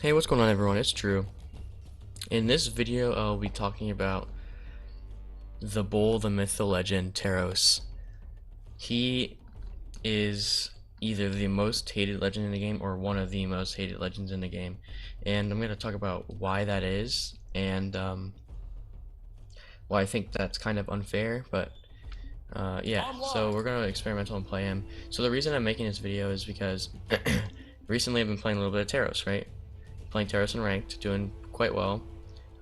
Hey, what's going on everyone? It's Drew. In this video, I'll be talking about the bull, the myth, the legend, Teros. He is either the most hated legend in the game or one of the most hated legends in the game. And I'm going to talk about why that is and why I think that's kind of unfair, but yeah, so we're going to experimental and play him. So the reason I'm making this video is because recently I've been playing a little bit of Teros, right? Playing Teros in ranked, doing quite well.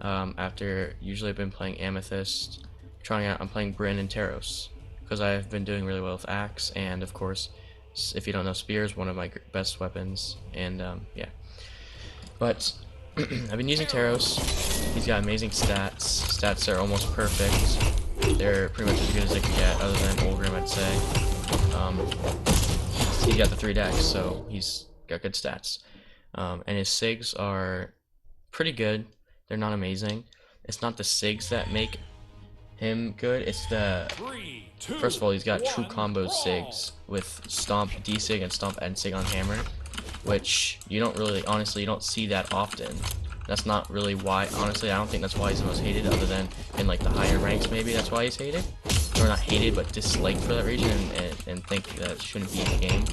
After usually I've been playing Amethyst, I'm playing Bryn and Teros because I've been doing really well with Axe, and of course, if you don't know, Spear is one of my best weapons, and yeah. But I've been using Teros. He's got amazing stats. Stats are almost perfect. They're pretty much as good as they can get, other than Olgrim, I'd say. He's got the 3 decks, so he's got good stats. And his SIGs are pretty good. They're not amazing. It's not the SIGs that make him good. It's the first of all, he's got true combo SIGs with Stomp D-SIG and Stomp N-SIG on Hammer, which you don't really, honestly, you don't see that often. That's not really why, honestly, I don't think that's why he's the most hated, other than in like the higher ranks maybe that's why he's hated. Or not hated, but disliked for that reason, and think that it shouldn't be in the game.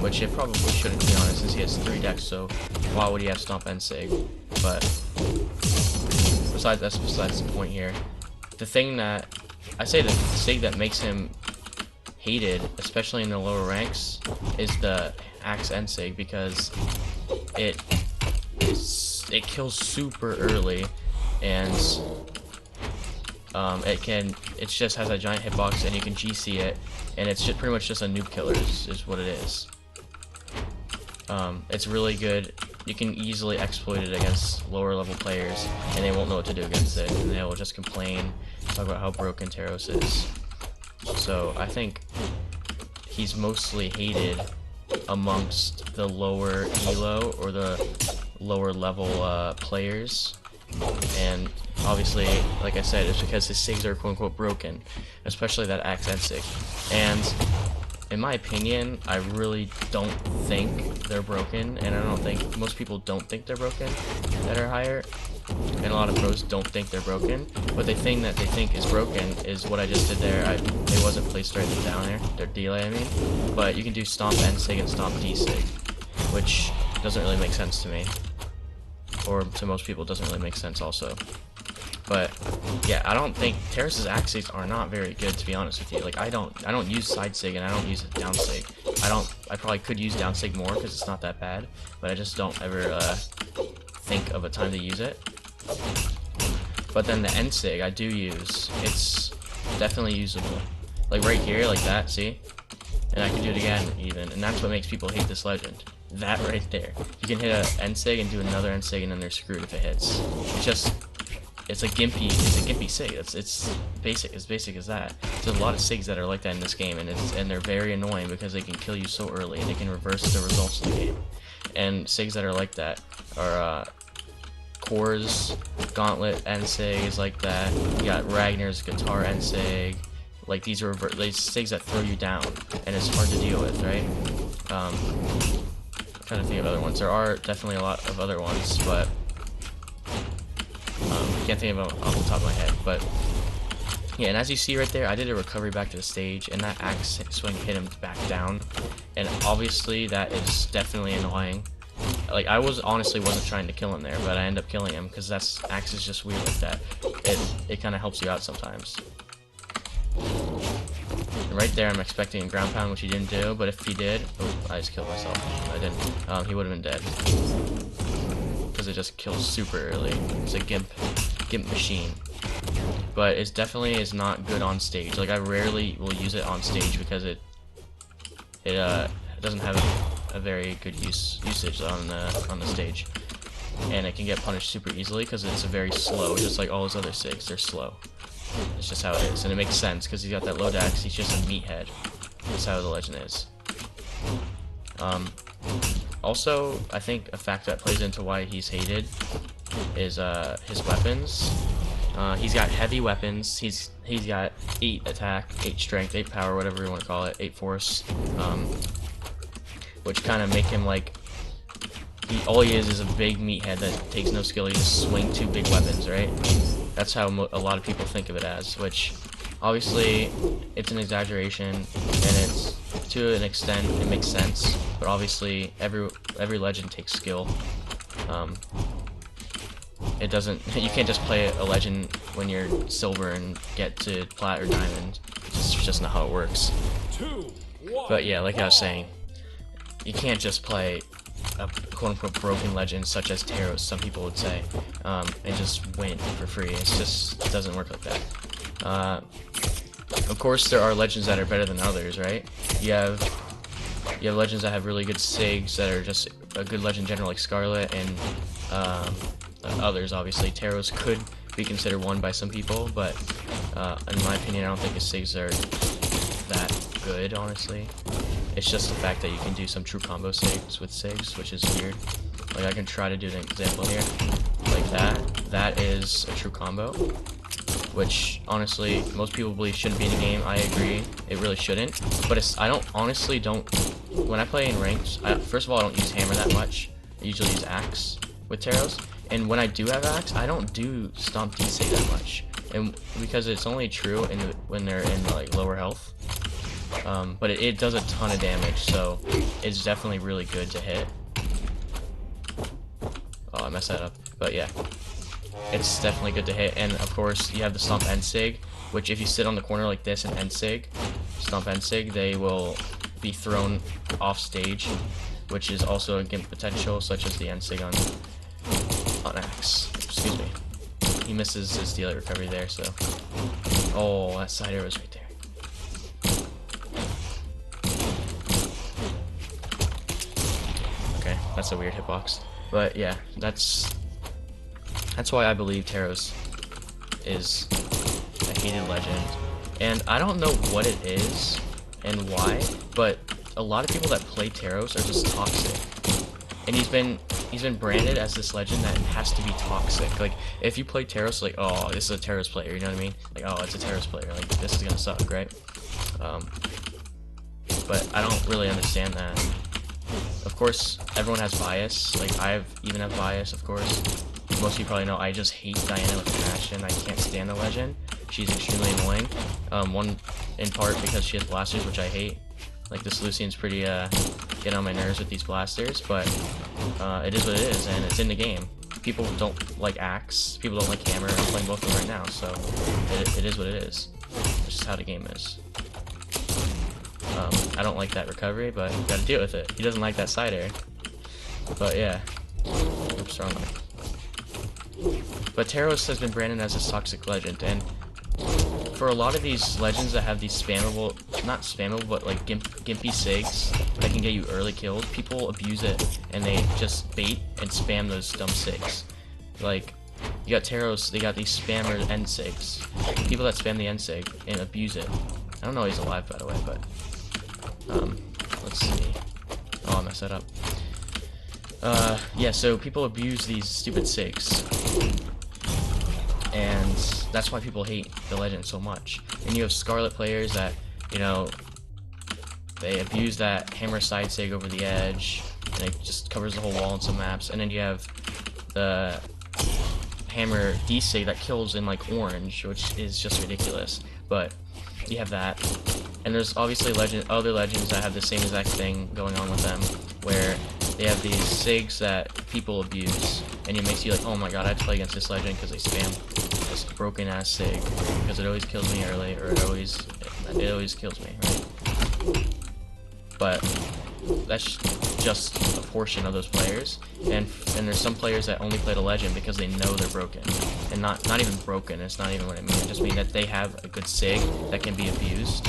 Which it probably shouldn't, to be honest, since he has 3 decks, so why would he have Stomp N-SIG? But that's besides the point here. The thing that I say, the SIG that makes him hated, especially in the lower ranks, is the Axe N-SIG, because it kills super early, and it just has a giant hitbox, and you can GC it, and it's just pretty much just a noob killer is what it is. It's really good. You can easily exploit it against lower level players, and they won't know what to do against it, and they will just complain, talk about how broken Teros is. So I think he's mostly hated amongst the lower elo or the lower level players, and obviously, like I said, it's because his SIGs are quote-unquote broken, especially that Axe N-SIG. And in my opinion, I really don't think they're broken, and I don't think most people don't think they're broken that are higher, and a lot of pros don't think they're broken. But the thing that they think is broken is what I just did there. It wasn't placed right down there, their delay, I mean. But you can do Stomp N-SIG and Stomp D-SIG, which doesn't really make sense to me, or to most people doesn't really make sense also. But yeah, I don't think Terrace's axes are not very good, to be honest with you. Like I don't use side sig, and I don't use down sig. I probably could use down sig more because it's not that bad, but I just don't ever think of a time to use it. But then the N sig I do use. It's definitely usable. Like right here, like that, see? And I can do it again even, and that's what makes people hate this legend. That right there. You can hit a N sig and do another N sig, and then they're screwed if it hits. It's a gimpy SIG. It's basic as that. There's a lot of SIGs that are like that in this game, and they're very annoying because they can kill you so early, and they can reverse the results of the game. And SIGs that are like that are Core's Gauntlet N-SIG is like that. You got Ragnar's Guitar N-SIG. Like these are these SIGs that throw you down, and it's hard to deal with, right? I'm trying to think of other ones. There are definitely a lot of other ones, but can't think of them off the top of my head. But yeah, and as you see right there, I did a recovery back to the stage, and that axe swing hit him back down, and obviously that is definitely annoying. Like I honestly wasn't trying to kill him there, but I ended up killing him because axe is just weird like that. It kind of helps you out sometimes. And right there, I'm expecting a ground pound, which he didn't do, but if he did, oh, I just killed myself. I didn't. He would have been dead because it just kills super early. It's a gimp machine. But it definitely is not good on stage. Like I rarely will use it on stage because it doesn't have a very good usage on the stage, and it can get punished super easily because it's very slow, just like all his other SIGs. They're slow. It's just how it is, and it makes sense because he's got that low dex. He's just a meathead. That's how the legend is. Also, I think a factor that plays into why he's hated is his weapons. He's got heavy weapons. He's got 8 attack, 8 strength, 8 power, whatever you want to call it, 8 force, which kind of make him like all he is a big meathead that takes no skill. He just swing 2 big weapons, right? That's how a lot of people think of it as, which obviously it's an exaggeration, and it's to an extent it makes sense, but obviously every legend takes skill. It doesn't. You can't just play a legend when you're silver and get to plat or diamond. It's just not how it works. But yeah, like I was saying, you can't just play a quote-unquote broken legend such as Teros, some people would say, and just win for free. It doesn't work like that. Of course, there are legends that are better than others, right? You have legends that have really good sigs that are just a good legend general like Scarlet, and others. Obviously, Teros could be considered one by some people, but in my opinion, I don't think his sigs are that good, honestly. It's just the fact that you can do some true combo sigs with sigs, which is weird. Like, I can try to do an example here, like that is a true combo, which honestly most people believe shouldn't be in the game. I agree, it really shouldn't, but I honestly don't, when I play in ranks, first of all, I don't use hammer that much. I usually use axe with Teros, and when I do have axe, I don't do stomp D-Sig that much, and because it's only true when they're in like lower health. But it does a ton of damage, so it's definitely really good to hit. Oh, I messed that up. But yeah, it's definitely good to hit. And of course, you have the Stomp End Sig, which if you sit on the corner like this and End Sig, Stomp End Sig, they will be thrown off stage, which is also a gimp potential, such as the End Sig on Axe. Excuse me. He misses his dealer recovery there, so. Oh, that side arrow was right there. That's a weird hitbox, but yeah, that's why I believe Teros is a hated legend, and I don't know what it is and why, but a lot of people that play Teros are just toxic, and he's been branded as this legend that has to be toxic. Like, if you play Teros, like, oh, this is a Teros player, you know what I mean? Like, oh, it's a Teros player, like, this is gonna suck, right? But I don't really understand that. Of course, everyone has bias. Like, even have bias, of course. Most of you probably know I just hate Diana with passion. I can't stand the legend. She's extremely annoying. One, in part because she has blasters, which I hate. Like, this Lucian's pretty, get on my nerves with these blasters, but, it is what it is, and it's in the game. People don't like Axe, people don't like Hammer. I'm playing both of them right now, so it is what it is. It's just how the game is. I don't like that recovery, but you gotta deal with it. He doesn't like that side air. But yeah. Oops, wrong one. But Teros has been branded as a toxic legend, and for a lot of these legends that have these spammable, not spammable, but like gimpy sigs that can get you early kills, people abuse it, and they just bait and spam those dumb sigs. Like, you got Teros, they got these spammer end sigs. People that spam the end sig and abuse it. I don't know if he's alive, by the way, but let's see. Oh, I messed that up. Yeah, so people abuse these stupid sigs, and that's why people hate the legend so much. And you have Scarlet players that, you know, they abuse that hammer side sig over the edge, and it just covers the whole wall on some maps. And then you have the hammer D sig that kills in like orange, which is just ridiculous. But you have that. And there's obviously other legends that have the same exact thing going on with them, where they have these sigs that people abuse, and it makes you like, oh my god, I have to play against this legend because they spam this broken ass sig, because it always kills me early, or it always kills me, right? But that's just a portion of those players, and there's some players that only play the legend because they know they're broken, and not even broken. It's not even what I mean. I just mean that they have a good sig that can be abused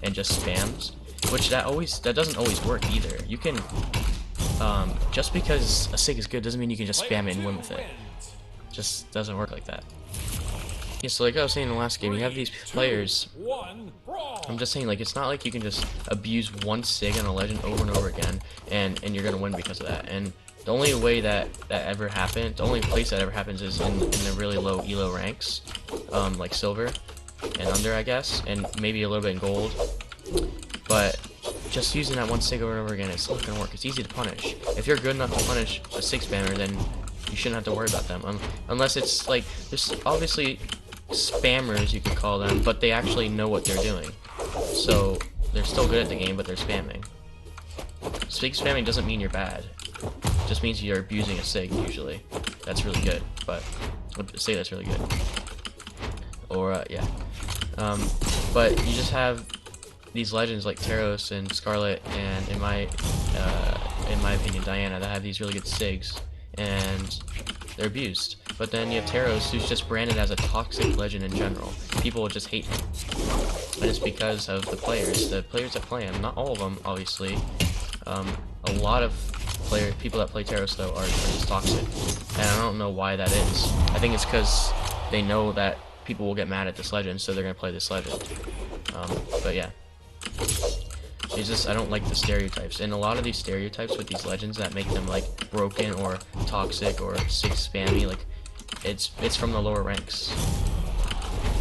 and just spams, which that doesn't always work either. You can just because a sig is good doesn't mean you can just spam it and win with it. Just doesn't work like that. Yeah, so like I was saying in the last game, you have these players. I'm just saying, like, it's not like you can just abuse one sig on a legend over and over again and you're gonna win because of that. And the only way that ever happened, the only place that ever happens is in the really low elo ranks, like silver and under, I guess, and maybe a little bit in gold. But just using that one sig over and over again, it's not gonna work. It's easy to punish. If you're good enough to punish a sig spammer, then you shouldn't have to worry about them. Unless it's like, there's obviously spammers, you could call them, but they actually know what they're doing. So they're still good at the game, but they're spamming. Sig spamming doesn't mean you're bad. It just means you're abusing a sig, usually. That's really good, but I'd say that's really good. Or, yeah. But you just have these legends like Teros and Scarlet, and in my opinion, Diana, that have these really good sigs, and they're abused. But then you have Teros, who's just branded as a toxic legend in general. People will just hate him, and it's because of the players that play him. Not all of them, obviously. A lot of people that play Teros though are just toxic, and I don't know why that is. I think it's because they know that people will get mad at this legend, so they're gonna play this legend. But yeah. It's just, I don't like the stereotypes, and a lot of these stereotypes with these legends that make them like broken or toxic or sig spammy, like it's from the lower ranks.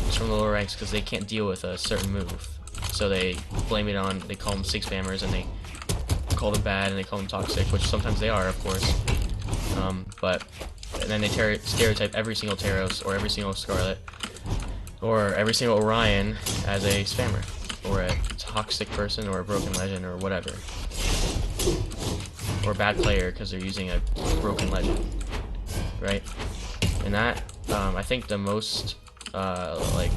It's from the lower ranks because they can't deal with a certain move, so they blame it on, they call them sig spammers, and they call them bad, and they call them toxic, which sometimes they are, of course. And then they stereotype every single Teros or every single Scarlet or every single Orion as a spammer, or a toxic person, or a broken legend, or whatever, or a bad player because they're using a broken legend, right? And that, I think the most like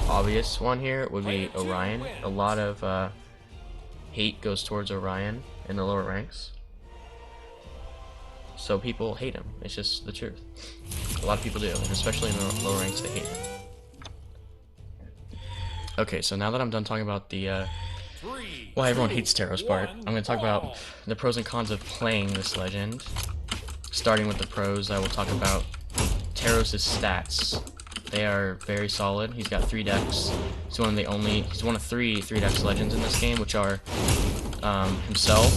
obvious one here would be Orion. A lot of hate goes towards Orion in the lower ranks, so people hate him. It's just the truth. A lot of people do, and especially in the lower ranks, they hate him. Okay, so now that I'm done talking about the why everyone hates Teros part, I'm going to talk about the pros and cons of playing this legend. Starting with the pros, I will talk about Teros' stats. They are very solid. He's got 3 decks. He's one of 3 3-dex legends in this game, which are himself,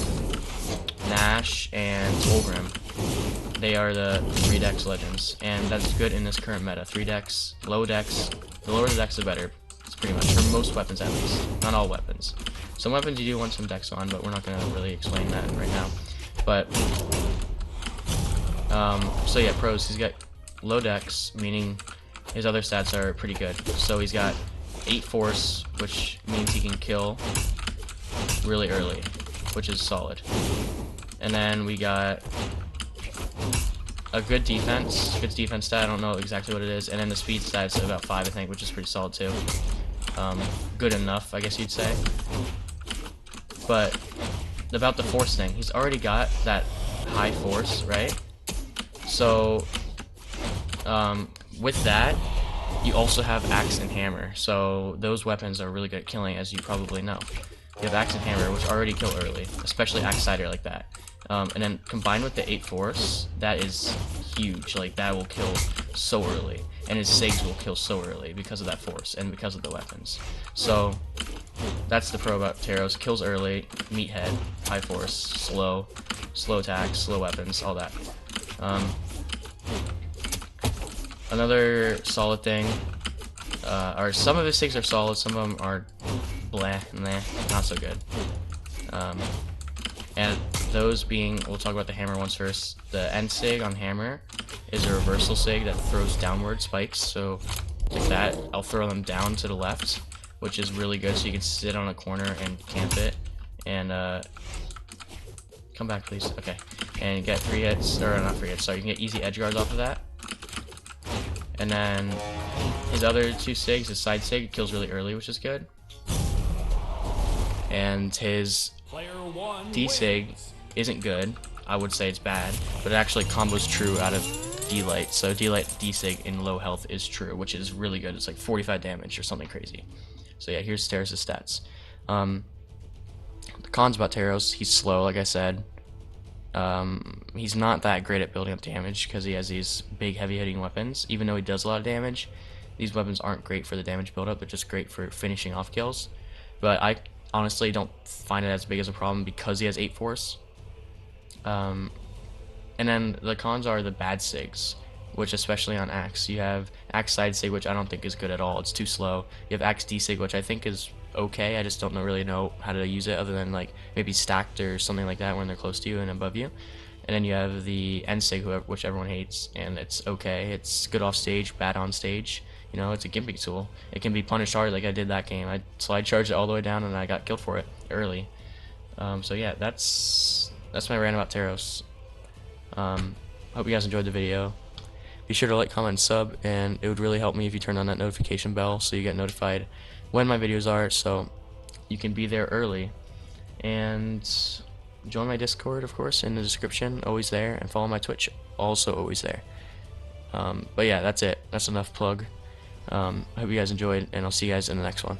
Nash, and Ulgrim. They are the 3-dex legends, and that's good in this current meta. 3 decks, low decks. The lower the decks, the better. Pretty much, for most weapons at least. Not all weapons. Some weapons you do want some dex on, but we're not going to really explain that right now. But, so yeah, pros. He's got low dex, meaning his other stats are pretty good. So he's got 8 force, which means he can kill really early, which is solid. And then we got a good defense stat, I don't know exactly what it is, and then the speed stat's about 5, I think, which is pretty solid too. Good enough, I guess you'd say. But about the force thing, he's already got that high force, right? So with that, you also have axe and hammer, so those weapons are really good at killing, as you probably know. You have axe and hammer, which already kill early, especially axe cider like that. And then combined with the 8 force, that is huge. Like, that will kill so early, and his sigs will kill so early because of that force and because of the weapons. So that's the pro about Teros. Kills early, meathead, high force, slow attacks, slow weapons, all that. Another solid thing, or some of his sigs are solid, some of them are bleh, meh, not so good. And those being, we'll talk about the hammer ones first. The end sig on hammer is a reversal sig that throws downward spikes, so like that, I'll throw them down to the left, which is really good, so you can sit on a corner and camp it, and come back please, okay, and get free hits, or not free hits, sorry, you can get easy edge guards off of that. And then his other 2 sigs, his side sig kills really early, which is good, and his D-Sig isn't good. I would say it's bad, but it actually combos true out of D-Light. So D-Light D-Sig in low health is true, which is really good. It's like 45 damage or something crazy. So yeah, here's Teros' stats. The cons about Teros, he's slow, like I said. He's not that great at building up damage because he has these big heavy hitting weapons. Even though he does a lot of damage, these weapons aren't great for the damage buildup. They're just great for finishing off kills. But I honestly don't find it as big as a problem because he has 8 force. And then the cons are the bad sigs, which especially on Axe. You have Axe side sig, which I don't think is good at all. It's too slow. You have Axe D sig, which I think is okay. I just don't really know how to use it other than like maybe stacked or something like that when they're close to you and above you. And then you have the end sig, which everyone hates, and it's okay. It's good off stage, bad on stage. You know, it's a gimping tool. It can be punished hard, like I did that game. I slide charged it all the way down, and I got killed for it early. So yeah, that's my rant about Teros. Hope you guys enjoyed the video. Be sure to like, comment, and sub, and it would really help me if you turn on that notification bell so you get notified when my videos are, so you can be there early. And join my Discord, of course, in the description, always there, and follow my Twitch, also always there. But yeah, that's it. That's enough plug. I hope you guys enjoyed, and I'll see you guys in the next one.